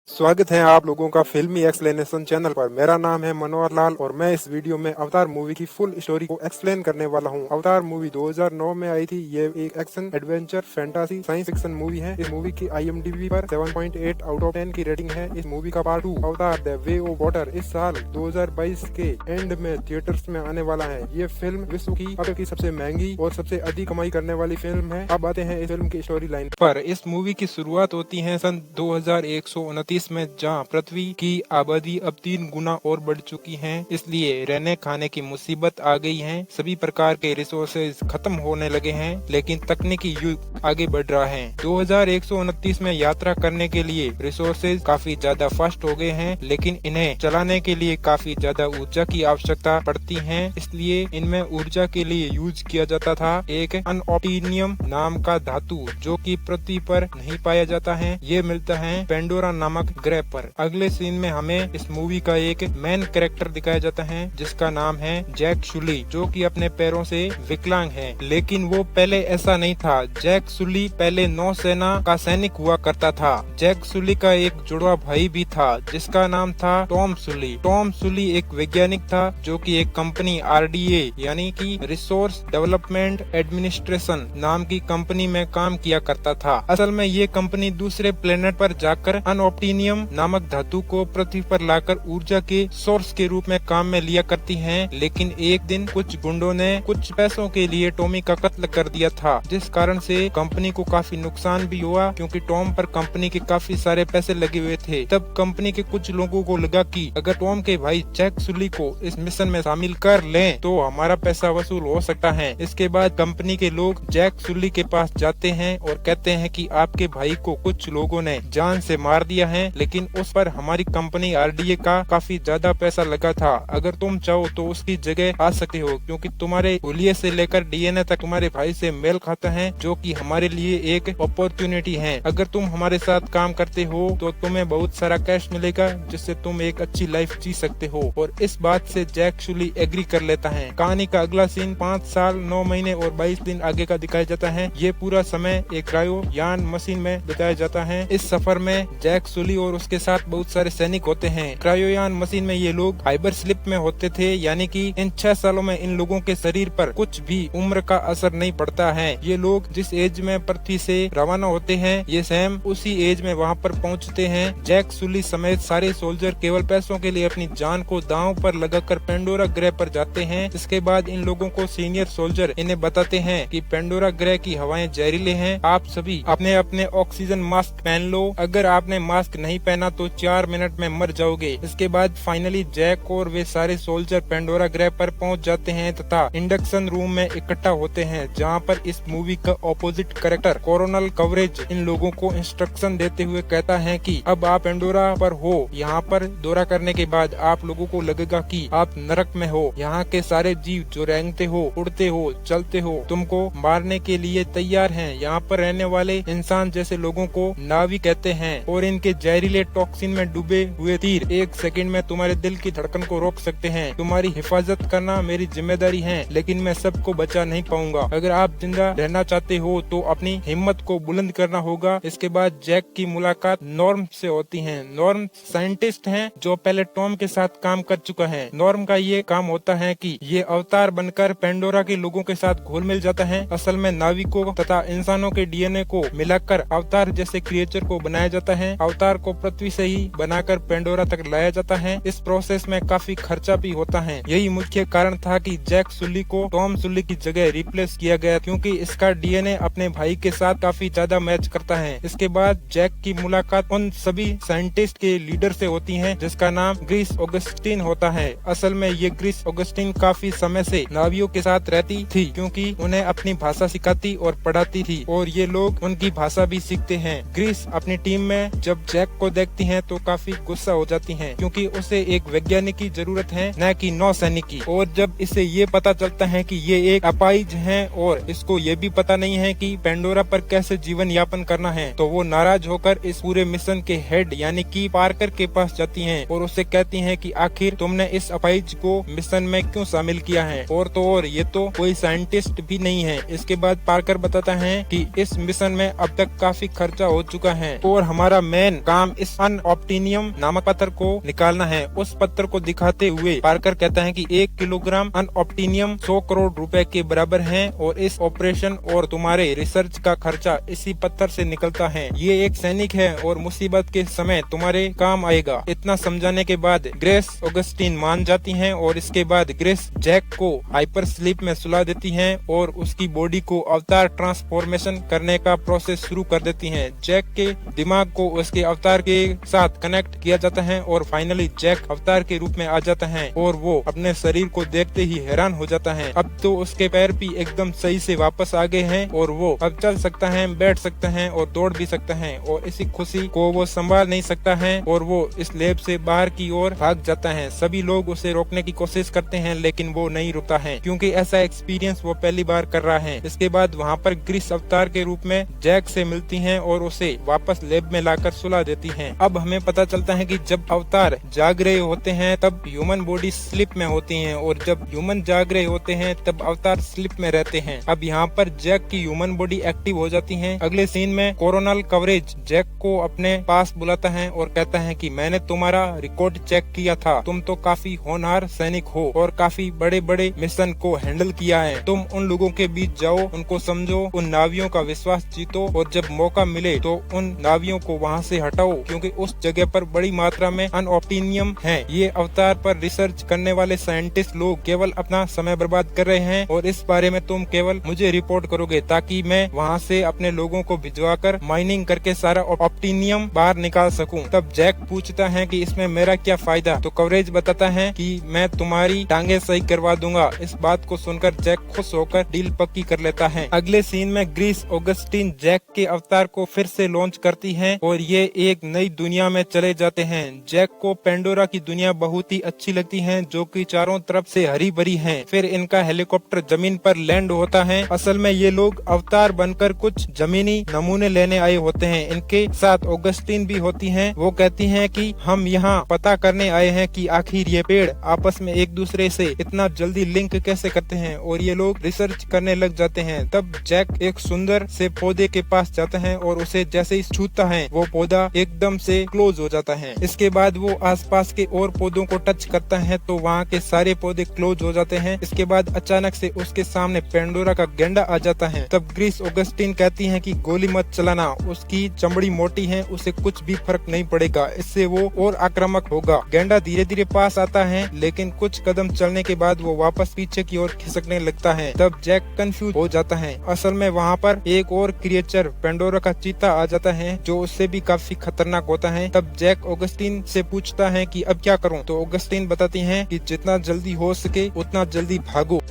स्वागत है आप लोगों का फिल्मी एक्सप्लेनेशन चैनल पर। मेरा नाम है मनोहर लाल और मैं इस वीडियो में अवतार मूवी की फुल स्टोरी को एक्सप्लेन करने वाला हूं। अवतार मूवी 2009 में आई थी। ये एक action adventure fantasy science fiction movie है। इस मूवी की IMDb पर 7.8 आउट ऑफ 10 की रेटिंग है। इस मूवी का पार्ट 2 अवतार द वे ऑफ वाटर इस साल 2022 के एंड में थिएटर्स में आने वाला है। ये फिल्म विश्व की अब तक की सबसे महंगी और सबसे अधिक कमाई करने वाली फिल्म है। अब आते हैं इस फिल्म की स्टोरी लाइन पर। इस मूवी की शुरुआत होती है सन 2129 में, जहां पृथ्वी की आबादी अब 3 गुना और बढ़ चुकी है। इसलिए रहने खाने की मुसीबत आ गई है। सभी प्रकार के रिसोर्सेज खत्म होने लगे हैं, लेकिन तकनीकी युग आगे बढ़ रहा है। 2129 में यात्रा करने के लिए रिसोर्सेज काफी ज्यादा फास्ट हो गए हैं, लेकिन इन्हें चलाने के लिए काफी ज्यादा ऊर्जा की आवश्यकता पड़ती है। इसलिए इनमें ऊर्जा के लिए यूज किया जाता था एक अनऑप्टिनियम नाम का धातु, जो कि पृथ्वी पर नहीं पाया जाता है। ये मिलता है पेंडोरा नामक ग्रह पर। अगले सीन में हमें इस मूवी का एक मेन कैरेक्टर दिखाया जाता है, जिसका नाम है जैक सुली, जो कि अपने पैरों से विकलांग है। लेकिन वो पहले ऐसा नहीं था। जैक सुली पहले नौसेना का सैनिक हुआ करता था। जैक सुली का एक जुड़वा भाई भी था, जिसका नाम था टॉम सुली। टॉम सुली एक वैज्ञानिक था, जो कि एक कंपनी RDA यानी कि रिसोर्स डेवलपमेंट एडमिनिस्ट्रेशन नाम की कंपनी में काम किया करता था। असल में ये कंपनी दूसरे प्लेनेट पर जाकर अनऑप्टिनियम नामक धातु को पृथ्वी पर लाकर ऊर्जा के सोर्स के रूप में काम में लिया करती हैं। लेकिन एक दिन कुछ गुंडों ने कुछ पैसों के लिए टॉमी का कत्ल कर दिया था, जिस कारण से कंपनी को काफी नुकसान भी हुआ, क्योंकि टॉम पर कंपनी के काफी सारे पैसे लगे हुए थे। तब कंपनी के कुछ लोगों को लगा कि अगर टॉम के भाई जैक सुली को इस मिशन में शामिल कर लें तो हमारा पैसा वसूल हो सकता है। इसके बाद कंपनी के लोग जैक सुली के पास जाते हैं और कहते हैं कि आपके भाई को कुछ लोगों ने जान से मार दिया है, लेकिन उस पर हमारी कंपनी RDA का काफी ज्यादा पैसा लगा था। अगर तुम चाहो तो उसकी जगह आ सकते हो, क्योंकि तुम्हारे हुलिये से लेकर DNA तक तुम्हारे भाई से मेल खाता है, जो कि हमारे लिए एक अपॉर्चुनिटी है। अगर तुम हमारे साथ काम करते हो तो तुम्हें बहुत सारा कैश मिलेगा, जिससे तुम एक अच्छी लाइफ जी सकते हो। और इस बात से जैक सुली एग्री कर लेता है। कहानी का अगला सीन 5 साल 9 महीने और 22 दिन आगे का दिखाया जाता है। ये पूरा समय एक क्रायोयान मशीन में बिताया जाता है। इस सफर में जैक सुली और उसके साथ बहुत सारे सैनिक होते हैं। क्रायोयान मशीन में ये लोग हाइबर स्लिप में होते थे, यानी कि इन 6 सालों में इन लोगों के शरीर पर कुछ भी उम्र का असर नहीं पड़ता है। ये लोग जिस एज में पृथ्वी से रवाना होते हैं, ये सेम उसी एज में वहाँ पर पहुँचते हैं। जैक सुली समेत सारे सोल्जर केवल पैसों के लिए अपनी जान को दांव पर लगाकर पेंडोरा ग्रह पर जाते हैं। इसके बाद इन लोगों को सीनियर सोल्जर इन्हें बताते हैं कि पेंडोरा ग्रह की हवाएं जहरीले हैं, आप सभी अपने अपने ऑक्सीजन मास्क पहन लो। अगर आपने मास्क नहीं पहना तो 4 मिनट में मर जाओगे। इसके बाद फाइनली जैक और वे सारे सोल्जर पेंडोरा ग्रह पर पहुंच जाते हैं तथा इंडक्शन रूम में इकट्ठा होते हैं, जहां पर इस मूवी का ऑपोजिट कैरेक्टर कोरोनल कवरेज इन लोगों को इंस्ट्रक्शन देते हुए कहता है कि अब आप पेंडोरा पर हो। यहाँ पर दौरा करने के बाद आप लोगों को लगेगा कि आप नरक में हो। यहाँ के सारे जीव जो रेंगते हो, उड़ते हो, चलते हो, तुमको मारने के लिए तैयार हैं। यहाँ पर रहने वाले इंसान जैसे लोगों को नावी कहते हैं, और इनके जहरीले टॉक्सिन में डूबे हुए तीर 1 सेकंड में तुम्हारे दिल की धड़कन को रोक सकते हैं। तुम्हारी हिफाजत करना मेरी जिम्मेदारी है, लेकिन मैं सबको बचा नहीं पाऊंगा। अगर आप जिंदा रहना चाहते हो तो अपनी हिम्मत को बुलंद करना होगा। इसके बाद जैक की मुलाकात नॉर्म से होती है। नॉर्म साइंटिस्ट हैं जो पहले टॉम के साथ काम कर चुका है। नॉर्म का ये काम होता है कि ये अवतार बनकर पेंडोरा के लोगों के साथ घुल मिल जाता है। असल में नाविकों तथा इंसानों के DNA को मिलाकर अवतार जैसे क्रिएचर को बनाया जाता है। अवतार को पृथ्वी से ही बनाकर पेंडोरा तक लाया जाता है। इस प्रोसेस में काफी खर्चा भी होता है। यही मुख्य कारण था कि जैक सुली को टॉम सुली की जगह रिप्लेस किया गया, क्योंकि इसका DNA अपने भाई के साथ काफी ज्यादा मैच करता है। इसके बाद जैक की मुलाकात उन सभी साइंटिस्ट के लीडर से होती है, जिसका नाम ग्रीस ऑगस्टीन होता है। असल में ये ग्रीस ऑगस्टीन काफी समय से नावियों के साथ रहती थी, क्योंकि उन्हें अपनी भाषा सिखाती और पढ़ाती थी, और ये लोग उनकी भाषा भी सीखते हैं। ग्रीस अपनी टीम में जब जैक को देखती हैं तो काफी गुस्सा हो जाती हैं, क्योंकि उसे एक वैज्ञानिक की जरूरत है, न कि नौसैनिक की। और जब इसे ये पता चलता है कि ये एक अपाहिज हैं और इसको ये भी पता नहीं है कि पेंडोरा पर कैसे जीवन यापन करना है, तो वो नाराज होकर इस पूरे मिशन के हेड यानी कि पार्कर के पास जाती हैं और उससे कहती हैं कि आखिर तुमने इस अपाहिज को मिशन में क्यों शामिल किया है, और तो और ये तो कोई साइंटिस्ट भी नहीं है। इसके बाद पार्कर बताता है कि इस मिशन में अब तक काफी खर्चा हो चुका है और हमारा मेन काम इस अनऑप्टिनियम नामक पत्थर को निकालना है। उस पत्थर को दिखाते हुए पार्कर कहता है कि 1 किलोग्राम अनऑप्टिनियम 100 करोड़ रुपए के बराबर है और इस ऑपरेशन और तुम्हारे रिसर्च का खर्चा इसी पत्थर से निकलता है। ये एक सैनिक है और मुसीबत के समय तुम्हारे काम आएगा। इतना समझाने के बाद ग्रेस ऑगस्टीन मान जाती हैं और इसके बाद ग्रेस जैक को हाइपर स्लीप में सुला देती हैं और उसकी बॉडी को अवतार ट्रांसफॉर्मेशन करने का प्रोसेस शुरू कर देती हैं। जैक के दिमाग को उसके अवतार के साथ कनेक्ट किया जाता है और फाइनली जैक अवतार के रूप में आ जाता है और वो अपने शरीर को देखते ही हैरान हो जाता है। अब तो उसके पैर भी एकदम सही से वापस आ गए हैं और वो अब चल सकता है, बैठ सकता है और दौड़ भी सकता है और इसी खुशी को वो संभाल नहीं सकता है और वो इस लैब से बाहर की ओर भाग जाता है। सभी लोग उसे रोकने की कोशिश करते हैं लेकिन वो नहीं रुकता है क्योंकि ऐसा एक्सपीरियंस वो पहली बार कर रहा है। इसके बाद वहाँ पर ग्रीस अवतार के रूप में जैक से मिलती हैं और उसे वापस लैब में लाकर सुला देती हैं। अब हमें पता चलता है कि जब अवतार जाग रहे होते हैं तब ह्यूमन बॉडी स्लीप में होती है और जब ह्यूमन जाग रहे होते हैं तब अवतार स्लीप में रहते हैं। अब यहाँ पर जैक की ह्यूमन बॉडी एक्टिव हो जाती है। अगले सीन में कोरोनल कवरेज जैक को अपने पास बुलाता है और कहता है कि मैंने तुम्हारा रिकॉर्ड चेक किया था, तुम तो काफी होनहार सैनिक हो और काफी बड़े बड़े मिशन को हैंडल किया है। तुम उन लोगों के बीच जाओ, उनको समझो, उन नावियों का विश्वास जीतो और जब मौका मिले तो उन नावियों को वहाँ से हटाओ क्योंकि उस जगह पर बड़ी मात्रा में अनऑप्टिनियम है। ये अवतार पर रिसर्च करने वाले साइंटिस्ट लोग केवल अपना समय बर्बाद कर रहे हैं और इस बारे में तुम केवल मुझे रिपोर्ट करोगे ताकि मैं वहाँ से अपने लोगों को भिजवाकर माइनिंग करके सारा ऑप्टिनियम बाहर निकाल सकूं। तब जैक पूछता है कि इसमें मेरा क्या फायदा, तो कवरेज बताता है कि मैं तुम्हारी टांगे सही करवा दूंगा। इस बात को सुनकर जैक खुश होकर डील पक्की कर लेता है। अगले सीन में ग्रीस ऑगस्टीन जैक के अवतार को फिर से लॉन्च करती है और ये एक नई दुनिया में चले जाते हैं। जैक को पेंडोरा की दुनिया बहुत ही अच्छी लगती है जो कि चारों तरफ से हरी भरी है। फिर इनका हेलीकॉप्टर जमीन पर लैंड होता है। असल में ये लोग अवतार बनकर कुछ जमीनी नमूने लेने आए होते हैं। इनके साथ ऑगस्टीन भी होती है। वो कहती है कि हम यहाँ पता करने आए हैं कि आखिर ये पेड़ आपस में एक दूसरे से इतना जल्दी लिंक कैसे करते हैं और ये लोग रिसर्च करने लग जाते हैं। तब जैक एक सुंदर से पौधे के पास जाता है और उसे जैसे ही छूता है वो पौधा एकदम से क्लोज हो जाता है। इसके बाद वो आसपास के और पौधों को टच करता है तो वहाँ के सारे पौधे क्लोज हो जाते हैं। इसके बाद अचानक से उसके सामने पेंडोरा का गेंडा आ जाता है। तब ग्रीस ऑगस्टीन कहती है कि गोली मत चलाना, उसकी चमड़ी मोटी है, उसे कुछ भी फर्क नहीं पड़ेगा, इससे वो और आक्रामक होगा। गेंडा धीरे धीरे पास आता है लेकिन कुछ कदम चलने के बाद वो वापस पीछे की ओर खिसकने लगता है। तब जैक कंफ्यूज हो जाता है। असल में वहाँ पर एक और क्रिएचर पेंडोरा का चीता आ जाता है जो उससे भी काफी खतरनाक होता है। तब जैक ऑगस्टीन से पूछता है कि अब क्या करूं, तो ऑगस्टीन बताती हैं कि जितना जल्दी हो सके उतना जल्दी भागो।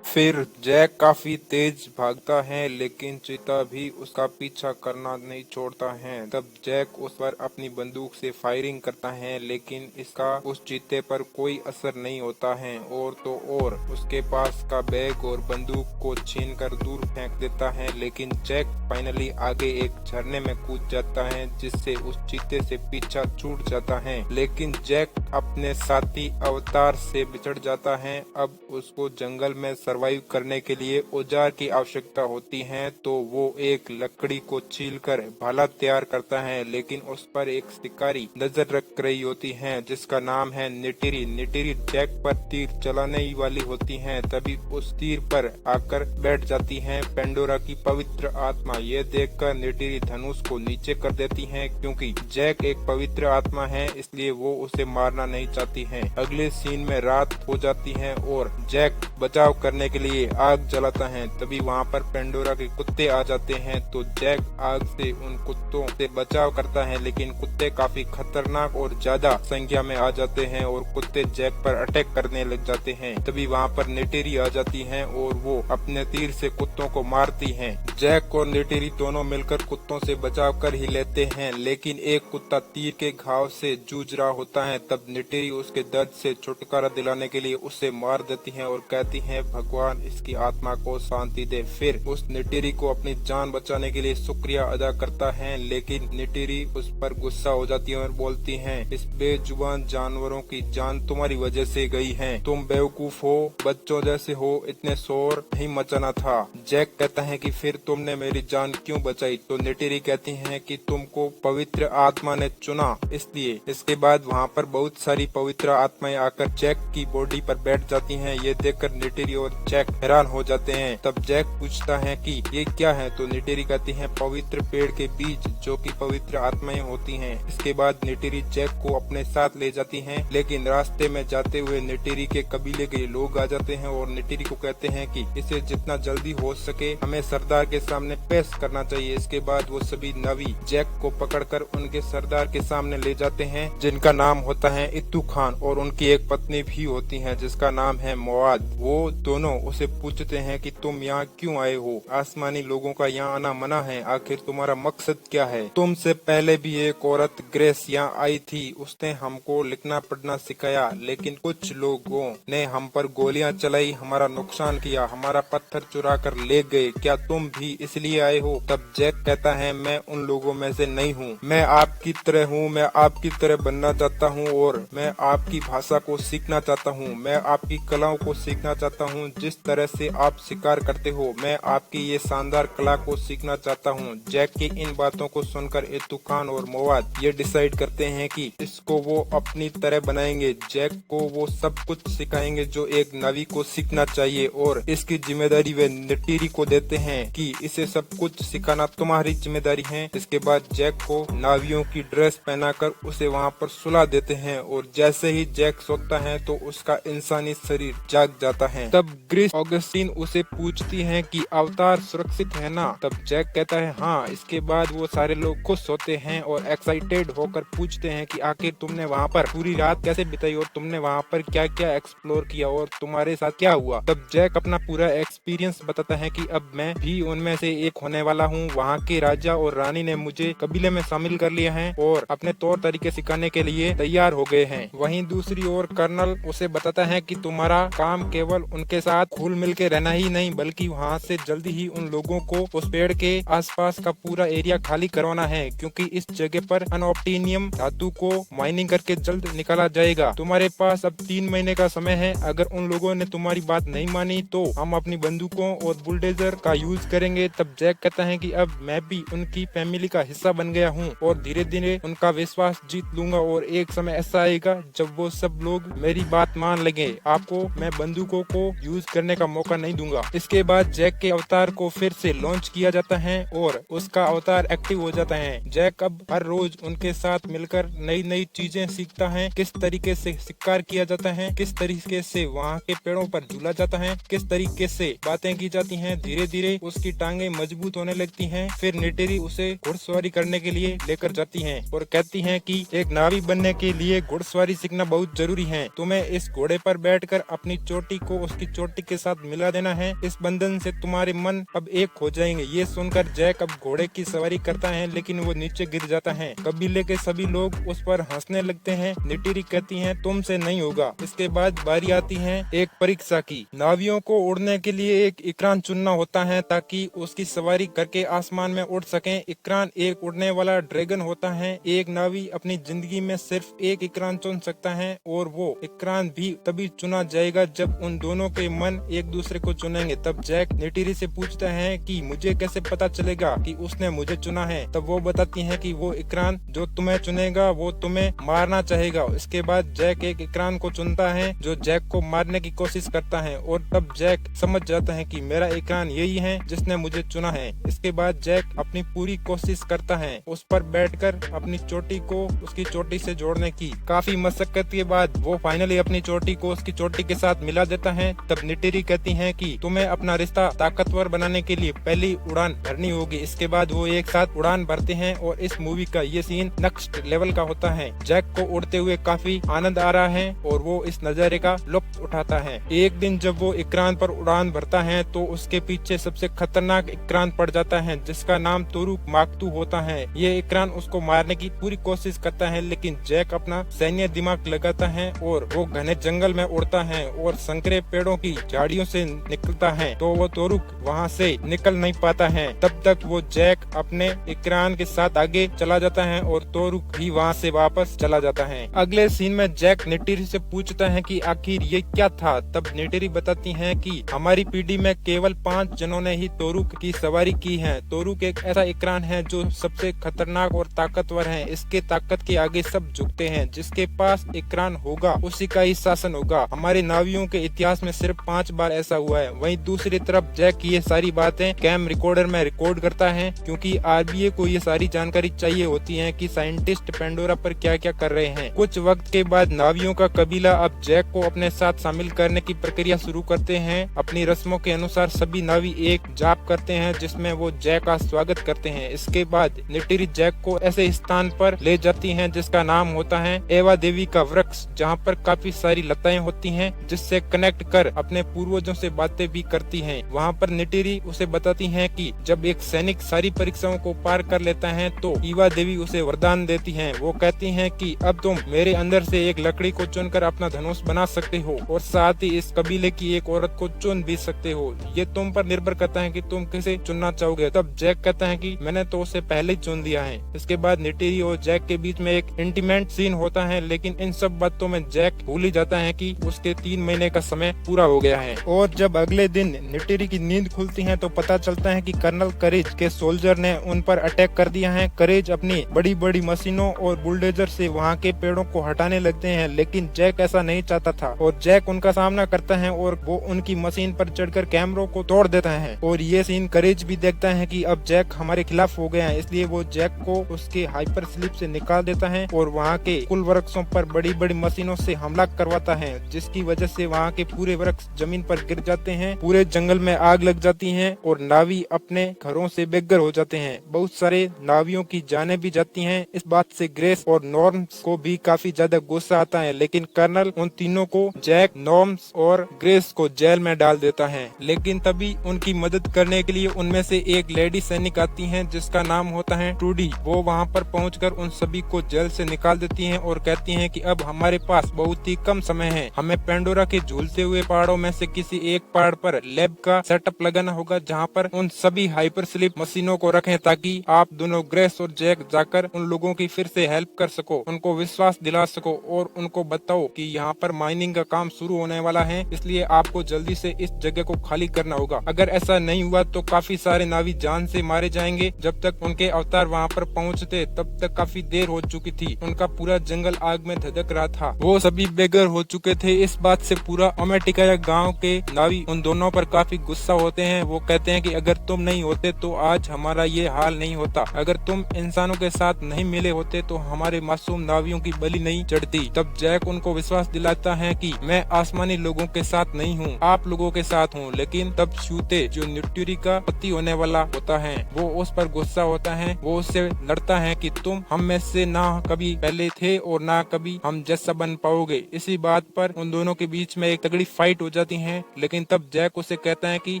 फिर जैक काफी तेज भागता है लेकिन चीता भी उसका पीछा करना नहीं छोड़ता है। तब जैक उस पर अपनी बंदूक से फायरिंग करता है लेकिन इसका उस चीते पर कोई असर नहीं होता है और तो और उसके पास का बैग और बंदूक को छीनकर दूर फेंक देता है। लेकिन जैक फाइनली आगे एक झरने में कूद जाता है जिससे उस चीते से पीछा छूट जाता है। लेकिन जैक अपने साथी अवतार से बिछड़ जाता है। अब उसको जंगल में सर्वाइव करने के लिए औजार की आवश्यकता होती है तो वो एक लकड़ी को छीलकर भाला तैयार करता है लेकिन उस पर एक शिकारी नजर रख रही होती है जिसका नाम है निटिरी। निटिरी जैक पर तीर चलाने वाली होती है, तभी उस तीर पर आकर बैठ जाती है पेंडोरा की पवित्र आत्मा। ये देखकर निटिरी धनुष को नीचे कर देती है क्योंकि जैक एक पवित्र आत्मा है इसलिए वो उसे मारना नहीं चाहती है। अगले सीन में रात हो जाती है और जैक बचाव करने के लिए आग जलाता है। तभी वहाँ पर पेंडोरा के कुत्ते आ जाते हैं तो जैक आग से उन कुत्तों से बचाव करता है लेकिन कुत्ते काफी खतरनाक और ज्यादा संख्या में आ जाते हैं और कुत्ते जैक पर अटैक करने लग जाते हैं। तभी वहाँ पर निटेरी आ जाती है और वो अपने तीर से कुत्तों को मारती है। जैक और निटेरी दोनों मिलकर कुत्तों से बचाव कर ही लेते हैं लेकिन एक कुत्ता तीर के घाव से जूझ रहा होता है। तब निटेरी उसके दर्द से छुटकारा दिलाने के लिए उसे मार देती है और कहती है भगवान भगवान इसकी आत्मा को शांति दे। फिर उस निटिरी को अपनी जान बचाने के लिए शुक्रिया अदा करता है, लेकिन निटिरी उस पर गुस्सा हो जाती है और बोलती है, इस बेजुबान जानवरों की जान तुम्हारी वजह से गई है, तुम बेवकूफ हो, बच्चों जैसे हो, इतने शोर नहीं मचाना था। जैक कहता है कि फिर तुमने मेरी जान क्यों बचाई? तो निटिरी कहती है कि तुमको पवित्र आत्मा ने चुना इसलिए। इसके बाद वहाँ पर बहुत सारी पवित्र आत्माएं आकर जैक की बॉडी पर बैठ जाती हैं। ये देखकर निटिरी और जैक हैरान हो जाते हैं। तब जैक पूछता है कि ये क्या है? तो निटिरी कहती है, पवित्र पेड़ के बीज जो कि पवित्र आत्माएं होती हैं। इसके बाद निटिरी जैक को अपने साथ ले जाती हैं, लेकिन रास्ते में जाते हुए निटिरी के कबीले के लोग आ जाते हैं और निटिरी को कहते हैं कि इसे जितना जल्दी हो सके हमें सरदार के सामने पेश करना चाहिए। इसके बाद वो सभी नवी जैक को पकड़कर उनके सरदार के सामने ले जाते हैं, जिनका नाम होता है इत्तू खान, और उनकी एक पत्नी भी होती है जिसका नाम है मवाद। वो दोनों उसे पूछते हैं कि तुम यहाँ क्यों आए हो? आसमानी लोगों का यहाँ आना मना है, आखिर तुम्हारा मकसद क्या है? तुमसे पहले भी एक औरत ग्रेस यहाँ आई थी, उसने हमको लिखना पढ़ना सिखाया, लेकिन कुछ लोगों ने हम पर गोलियां चलाई, हमारा नुकसान किया, हमारा पत्थर चुरा कर ले गए, क्या तुम भी इसलिए आए हो? तब जैक कहता है, मैं उन लोगों में से नहीं हूँ, मैं आपकी तरह हूँ, मैं आपकी तरह बनना चाहता हूँ और मैं आपकी भाषा को सीखना चाहता हूँ, मैं आपकी कलाओं को सीखना चाहता हूँ, जिस तरह से आप शिकार करते हो, मैं आपकी ये शानदार कला को सीखना चाहता हूँ। जैक की इन बातों को सुनकर इत्तू खान और मवाद ये डिसाइड करते हैं कि इसको वो अपनी तरह बनाएंगे। जैक को वो सब कुछ सिखाएंगे जो एक नावी को सीखना चाहिए और इसकी जिम्मेदारी वे निटिरी को देते हैं कि इसे सब कुछ सिखाना तुम्हारी जिम्मेदारी है। इसके बाद जैक को नावियों की ड्रेस पहनाकर उसे वहाँ पर सुला देते हैं और जैसे ही जैक सोता है तो उसका इंसानी शरीर जाग जाता है। तब ग्रेस ऑगस्टीन उसे पूछती है कि अवतार सुरक्षित है ना? तब जैक कहता है हाँ। इसके बाद वो सारे लोग खुश होते हैं और एक्साइटेड होकर पूछते हैं कि आखिर तुमने वहाँ पर पूरी रात कैसे बिताई और तुमने वहाँ पर क्या क्या एक्सप्लोर किया और तुम्हारे साथ क्या हुआ? तब जैक अपना पूरा एक्सपीरियंस बताता है कि अब मैं भी उनमें से एक होने वाला हूँ। वहाँ के राजा और रानी ने मुझे कबीले में शामिल कर लिया है और अपने तौर तरीके सिखाने के लिए तैयार हो गए हैं। वहीं दूसरी ओर कर्नल उसे बताता है कि तुम्हारा काम केवल उनके साथ घुल मिल के रहना ही नहीं, बल्कि वहाँ से जल्दी ही उन लोगों को उस पेड़ के आसपास का पूरा एरिया खाली करवाना है, क्योंकि इस जगह पर अनऑप्टिनियम धातु को माइनिंग करके जल्द निकाला जाएगा। तुम्हारे पास अब 3 महीने का समय है। अगर उन लोगों ने तुम्हारी बात नहीं मानी तो हम अपनी बंदूकों और बुलडोजर का यूज करेंगे। तब जैक कहता है कि अब मैं भी उनकी फैमिली का हिस्सा बन गया हूँ और धीरे धीरे उनका विश्वास जीत लूंगा और एक समय ऐसा आएगा जब वो सब लोग मेरी बात मान लगे। आपको मैं बंदूकों को यूज करने का मौका नहीं दूंगा। इसके बाद जैक के अवतार को फिर से लॉन्च किया जाता है और उसका अवतार एक्टिव हो जाता है। जैक अब हर रोज उनके साथ मिलकर नई नई चीजें सीखता है, किस तरीके से शिकार किया जाता है, किस तरीके से वहाँ के पेड़ों पर झूला जाता है, किस तरीके से बातें की जाती हैं। धीरे धीरे उसकी टांगे मजबूत होने लगती हैं। फिर निटिरी उसे घुड़सवारी करने के लिए लेकर जाती हैं और कहती हैं कि एक नावी बनने के लिए घुड़सवारी सीखना बहुत जरूरी है। तुम्हें इस घोड़े पर बैठकर अपनी चोटी को उसकी चोटी के साथ मिला देना है। इस बंधन से तुम्हारे मन अब एक हो जाएंगे। ये सुनकर जैक अब घोड़े की सवारी करता है, लेकिन वो नीचे गिर जाता है। कबीले के सभी लोग उस पर हंसने लगते हैं। निटिरी कहती है तुमसे नहीं होगा। इसके बाद बारी आती है एक परीक्षा की। नावियों को उड़ने के लिए एक इकरान चुनना होता है ताकि उसकी सवारी करके आसमान में उड़ सकें। इकरान एक उड़ने वाला ड्रैगन होता है। एक नावी अपनी जिंदगी में सिर्फ एक इकरान चुन सकता है और वो इकरान भी तभी चुना जाएगा जब उन दोनों के मन एक दूसरे को चुनेंगे। तब जैक निटिरी से पूछता है कि मुझे कैसे पता चलेगा कि उसने मुझे चुना है? तब वो बताती है कि वो इकरान जो तुम्हें चुनेगा वो तुम्हें मारना चाहेगा। इसके बाद जैक एक इकरान को चुनता है जो जैक को मारने की कोशिश करता है और तब जैक समझ जाता है कि मेरा इकरान यही है जिसने मुझे चुना है। इसके बाद जैक अपनी पूरी कोशिश करता है उस पर बैठकर अपनी चोटी को उसकी चोटी से जोड़ने की। काफी मशक्कत के बाद वो फाइनली अपनी चोटी को उसकी चोटी के साथ मिला देता है। तब निटिरी कहती है कि तुम्हें अपना रिश्ता ताकतवर बनाने के लिए पहली उड़ान भरनी होगी। इसके बाद वो एक साथ उड़ान भरते हैं और इस मूवी का ये सीन नेक्स्ट लेवल का होता है। जैक को उड़ते हुए काफी आनंद आ रहा है और वो इस नजारे का लुत्फ उठाता है। एक दिन जब वो इकरान पर उड़ान भरता है तो उसके पीछे सबसे खतरनाक इकरान पड़ जाता है जिसका नाम तुरुक माकतू होता है। ये इकरान उसको मारने की पूरी कोशिश करता है, लेकिन जैक अपना सैन्य दिमाग लगाता है और वो घने जंगल में उड़ता है और संकरे पेड़ों की झाड़ियों से निकलता है तो वो तोरुक वहाँ से निकल नहीं पाता है। तब तक वो जैक अपने इकरान के साथ आगे चला जाता है और तोरुक भी वहाँ से वापस चला जाता है। अगले सीन में जैक नेटेरी से पूछता है कि आखिर ये क्या था। तब नेटेरी बताती है कि हमारी पीढ़ी में केवल 5 जनों ने ही तोरुक की सवारी की है। तोरुक एक ऐसा इकरान है जो सबसे खतरनाक और ताकतवर है। इसके ताकत के आगे सब झुकते हैं। जिसके पास इकरान होगा उसी का ही शासन होगा। हमारे नावियों के इतिहास में सिर्फ 5 बार ऐसा हुआ है। वहीं दूसरी तरफ जैक ये सारी बातें कैम रिकॉर्डर में रिकॉर्ड करता है, क्योंकि आरबीए को ये सारी जानकारी चाहिए होती है कि साइंटिस्ट पेंडोरा पर क्या क्या कर रहे हैं। कुछ वक्त के बाद नावियों का कबीला अब जैक को अपने साथ शामिल करने की प्रक्रिया शुरू करते हैं। अपनी रस्मों के अनुसार सभी नावी एक जाप करते हैं जिसमें वो जैक का स्वागत करते हैं। इसके बाद नेटेरी जैक को ऐसे स्थान पर ले जाती है जिसका नाम होता है एवा देवी का वृक्ष, जहाँ पर काफी सारी लताएं होती हैं जिससे कनेक्ट कर अपने पूर्वजों से बातें भी करती हैं। वहाँ पर नेटेरी उसे बताती है कि जब एक सैनिक सारी परीक्षाओं को पार कर लेता है तो ईवा देवी उसे वरदान देती हैं। वो कहती हैं कि अब तुम मेरे अंदर से एक लकड़ी को चुनकर अपना धनुष बना सकते हो और साथ ही इस कबीले की एक औरत को चुन भी सकते हो। ये तुम पर निर्भर करता है कि तुम किसे चुनना चाहोगे। तब जैक कहता है कि मैंने तो उसे पहले ही चुन दिया है। इसके बाद नेटेरी और जैक के बीच में एक इंटीमेट सीन होता है, लेकिन इन सब बातों में जैक भूल ही जाता है कि उसके 3 महीने का समय पूरा हो गया है। और जब अगले दिन नेटेरी की नींद खुलती है तो पता चलता है कि कर्नल करेज के सोल्जर ने उन पर अटैक कर दिया है। करेज अपनी बड़ी बड़ी मशीनों और बुलडोजर से वहाँ के पेड़ों को हटाने लगते हैं, लेकिन जैक ऐसा नहीं चाहता था और जैक उनका सामना करता है और वो उनकी मशीन पर चढ़कर कैमरों को तोड़ देता है। और ये सीन करेज भी देखता है कि अब जैक हमारे खिलाफ हो गया है, इसलिए वो जैक को उसके हाइपर स्लीप से निकाल देता है और वहाँ के कुल वृक्षों पर बड़ी बड़ी मशीनों से हमला करवाता है, जिसकी वजह से वहाँ के पूरे वृक्ष जमीन पर गिर जाते हैं। पूरे जंगल में आग लग जाती है और नावी अपने घरों से बेघर हो जाते हैं। बहुत सारे नावियों की जानें भी जाती हैं। इस बात से ग्रेस और नॉर्म्स को भी काफी ज्यादा गुस्सा आता है, लेकिन कर्नल उन तीनों को, जैक, नॉर्म्स और ग्रेस को जेल में डाल देता है। लेकिन तभी उनकी मदद करने के लिए उनमें से एक लेडी सैनिक आती है जिसका नाम होता है ट्रूडी। वो वहाँ पर पहुंचकर उन सभी को जेल से निकाल देती हैं और कहती हैं कि अब हमारे पास बहुत ही कम समय है। हमें पेंडोरा के झूलते हुए पहाड़ों में से किसी एक पहाड़ पर लैब का सेटअप लगाना होगा, जहाँ पर उन सभी हाइपर स्लीप मशीनों को रखें ताकि आप दोनों ग्रेस और जैक जाकर उन लोगों की फिर से हेल्प कर सको, उनको विश्वास दिला सको और उनको बताओ कि यहाँ पर माइनिंग का काम शुरू होने वाला है, इसलिए आपको जल्दी से इस जगह को खाली करना होगा। अगर ऐसा नहीं हुआ तो काफी सारे नावी जान से मारे जाएंगे। जब तक उनके अवतार वहाँ पर पहुँचते तब तक काफी देर हो चुकी थी। उनका पूरा जंगल आग में धधक रहा था। वो सभी बेघर हो चुके थे। इस बात से पूरा अमेटिकाया गाँव के नावी उन दोनों पर काफी गुस्सा होते हैं। वो कहते हैं कि अगर तुम नहीं होते तो आज हमारा ये हाल नहीं होता। अगर तुम इंसानों के साथ नहीं मिले होते तो हमारे मासूम नावियों की बलि नहीं चढ़ती। तब जैक उनको विश्वास दिलाता है कि मैं आसमानी लोगों के साथ नहीं हूँ, आप लोगों के साथ हूँ। लेकिन तब शूते, जो नेटेरी का पति होने वाला होता है, वो उस पर गुस्सा होता है। वो उससे लड़ता है कि तुम हम में से ना कभी पहले थे और ना कभी हम जैसा बन पाओगे। इसी बात पर उन दोनों के बीच में एक तगड़ी फाइट हो जाती है। लेकिन तब जैक उसे कहता है कि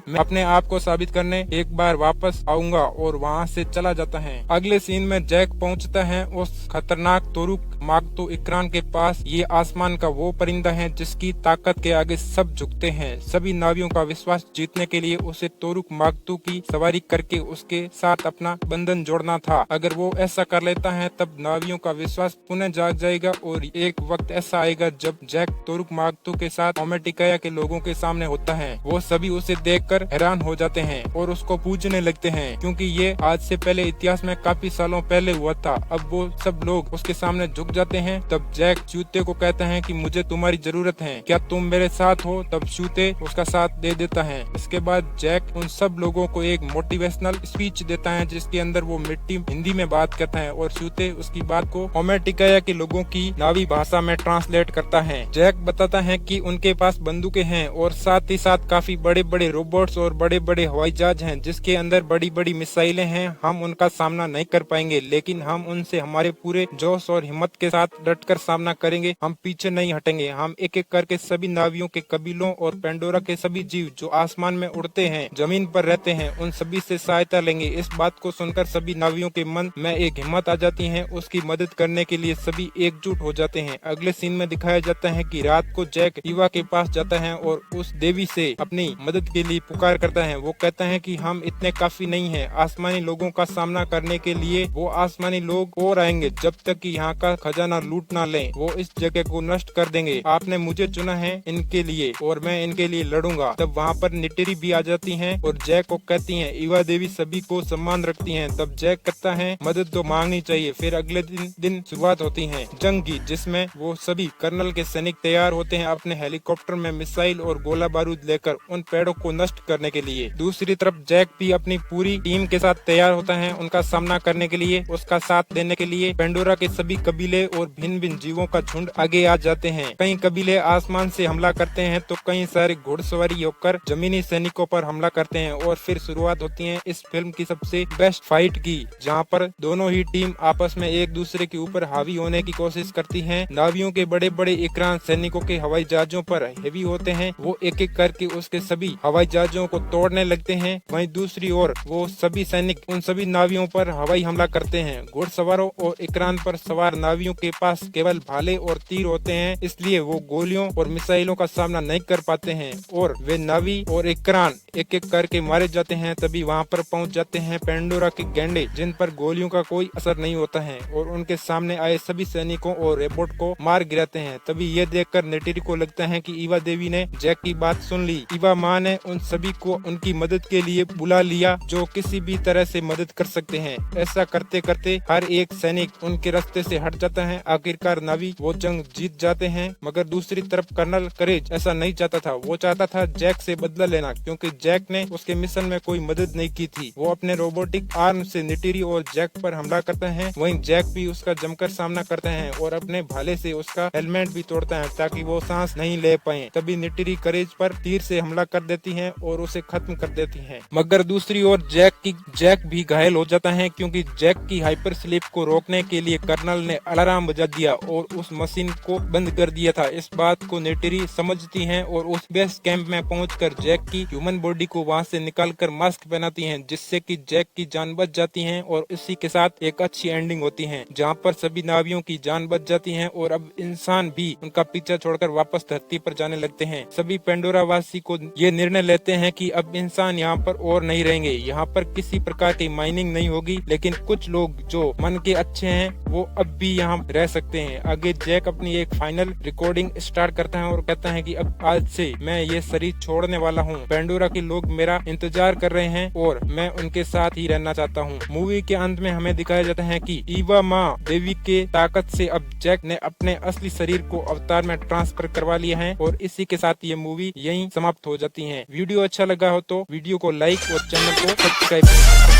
मैं अपने आप को साबित करने एक बार वापस आऊंगा और वहाँ से चला जाता है। अगले सीन में जैक पहुँचता है उस खतरनाक तोरुक मागतो इकरान के पास। ये आसमान का वो परिंदा है जिसकी ताकत के आगे सब झुकते हैं। सभी नावियों का विश्वास जीतने के लिए उसे तोरुक मागतो की सवारी करके उसके साथ अपना बंधन जोड़ना था। अगर वो ऐसा कर लेता है तब नावियों का विश्वास पुनः जाग जाएगा और एक वक्त ऐसा आएगा जब जैक तोरुक मागतो के साथ अमेटिकाया के लोगों के सामने होता है। वो सभी उसे देखकर हैरान हो जाते हैं और उसको पूजने लगते हैं, क्योंकि ये आज से पहले इतिहास में काफी सालों पहले हुआ था। अब वो सब लोग उसके सामने झुक जाते हैं। तब जैक शूते को कहता है कि मुझे तुम्हारी जरूरत है, क्या तुम मेरे साथ हो? तब शूते उसका साथ दे देता है। इसके बाद जैक उन सब लोगों को एक मोटिवेशनल स्पीच देता है जिसके अंदर वो हिंदी में बात करता है और शूते उसकी बात को अमेटिकाया के लोगों की नावी भाषा में ट्रांसलेट करता है। जैक बताता है कि उनके पास बंदूकें हैं और साथ ही साथ काफी बड़े बड़े रोबोट्स और बड़े बड़े हवाई जहाज हैं जिसके अंदर बड़ी बड़ी मिसाइलें हैं। हम उनका सामना नहीं कर पाएंगे, लेकिन हम उनसे हमारे पूरे जोश और हिम्मत के साथ डटकर सामना करेंगे। हम पीछे नहीं हटेंगे। हम एक एक करके सभी नावियों के कबीलों और पेंडोरा के सभी जीव जो आसमान में उड़ते हैं, जमीन पर रहते हैं, उन सभी से सहायता लेंगे। इस बात को सुनकर सभी नावियों के मन में एक हिम्मत आ जाती है। उसकी मदद करने के लिए सभी एकजुट हो जाते हैं। अगले सीन में दिखाया जाता है कि रात को जैक ईवा के पास जाता है और और उस देवी से अपनी मदद के लिए पुकार करता है। वो कहता है कि हम इतने काफी नहीं हैं, आसमानी लोगों का सामना करने के लिए वो आसमानी लोग और आएंगे, जब तक कि यहाँ का खजाना लूट ना लें वो इस जगह को नष्ट कर देंगे। आपने मुझे चुना है इनके लिए और मैं इनके लिए लड़ूंगा। तब वहाँ पर नेटेरी भी आ जाती हैं और जैक को कहती हैं ईवा देवी सभी को सम्मान रखती हैं। तब जैक कहता है मदद तो मांगनी चाहिए। फिर अगले दिन शुरुआत होती है जंग की, जिसमें वो सभी कर्नल के सैनिक तैयार होते हैं अपने हेलीकॉप्टर में मिसाइल और गोला बारूद लेकर उन पेड़ों को नष्ट करने के लिए। दूसरी तरफ जैक भी अपनी पूरी टीम के साथ तैयार होता है उनका सामना करने के लिए, उसका साथ देने के लिए। पेंडोरा के सभी कबीले और भिन्न भिन्न जीवों का झुंड आगे आ जाते हैं। कई कबीले आसमान से हमला करते हैं तो कई सारे घुड़सवारी होकर जमीनी सैनिकों पर हमला करते हैं। और फिर शुरुआत होती है इस फिल्म की सबसे बेस्ट फाइट की, जहाँ पर दोनों ही टीम आपस में एक दूसरे के ऊपर हावी होने की कोशिश करती हैं। नावियों के बड़े बड़े इकरान सैनिकों के हवाई जहाजों पर हेवी होते हैं, वो एक एक करके उसके सभी हवाई जहाजों को तोड़ने लगते हैं। वहीं दूसरी ओर वो सभी सैनिक उन सभी नावियों पर हवाई हमला करते हैं। घुड़सवारों और इकरान पर सवार नावियों के पास केवल भाले और तीर होते हैं, इसलिए वो गोलियों और मिसाइलों का सामना नहीं कर पाते हैं और वे नावी और इकरान एक एक करके मारे जाते हैं। तभी वहाँ पर पहुँच जाते हैं पेंडोरा के गैंडे, जिन पर गोलियों का कोई असर नहीं होता है और उनके सामने आए सभी सैनिकों और रोबोट को मार गिराते हैं। तभी ये देखकर नेटेरी को लगता है कि ईवा देवी ने जैक की बात सुन ली। ईवा माँ ने उन सभी को उनकी मदद के लिए बुला लिया जो किसी भी तरह से मदद कर सकते हैं। ऐसा करते करते हर एक सैनिक उनके रास्ते से हट जाता है। आखिरकार नावी वो जंग जीत जाते हैं। मगर दूसरी तरफ कर्नल करेज ऐसा नहीं चाहता था, वो चाहता था जैक से बदला लेना, क्योंकि जैक ने उसके मिशन में कोई मदद नहीं की थी। वो अपने रोबोटिक आर्म से नेटेरी और जैक पर हमला करता है। वहीं जैक भी उसका जमकर सामना करता है और अपने भाले से उसका हेलमेट भी तोड़ता है ताकि वो सांस नहीं ले पाए। तभी नेटेरी करेज पर तीर से हमला कर देती है और उसे खत्म कर देती है। मगर दूसरी ओर जैक भी घायल हो जाता है, क्योंकि जैक की हाइपर स्लीप को रोकने के लिए कर्नल ने अलार्म बजा दिया और उस मशीन को बंद कर दिया था। इस बात को नेटेरी समझती है और उस बेस कैंप में पहुंचकर जैक की ह्यूमन बॉडी को वहां से निकालकर मास्क पहनाती है, जिससे कि जैक की जान बच जाती है। और इसी के साथ एक अच्छी एंडिंग होती है, जहां पर सभी नावियों की जान बच जाती है और अब इंसान भी उनका पीछा छोड़कर वापस धरती पर जाने लगते हैं। सभी पेंडोरा वासी को ये निर्णय लेते हैं कि अब इंसान यहाँ पर और नहीं रहेंगे, यहाँ पर किसी प्रकार की माइनिंग नहीं होगी, लेकिन कुछ लोग जो मन के अच्छे हैं वो अब भी यहाँ रह सकते हैं। आगे जैक अपनी एक फाइनल रिकॉर्डिंग स्टार्ट करता है और कहता है कि अब आज से मैं ये शरीर छोड़ने वाला हूँ। पेंडोरा के लोग मेरा इंतजार कर रहे हैं और मैं उनके साथ ही रहना चाहता हूँ। मूवी के अंत में हमें दिखाया जाता है कि ईवा माँ देवी के ताकत से अब जैक ने अपने असली शरीर को अवतार में ट्रांसफर करवा लिया है। और इसी के साथ ये मूवी यहीं समाप्त हो जाती है। वीडियो अच्छा लगा हो तो वीडियो को लाइक और चैनल को सब्सक्राइब करें।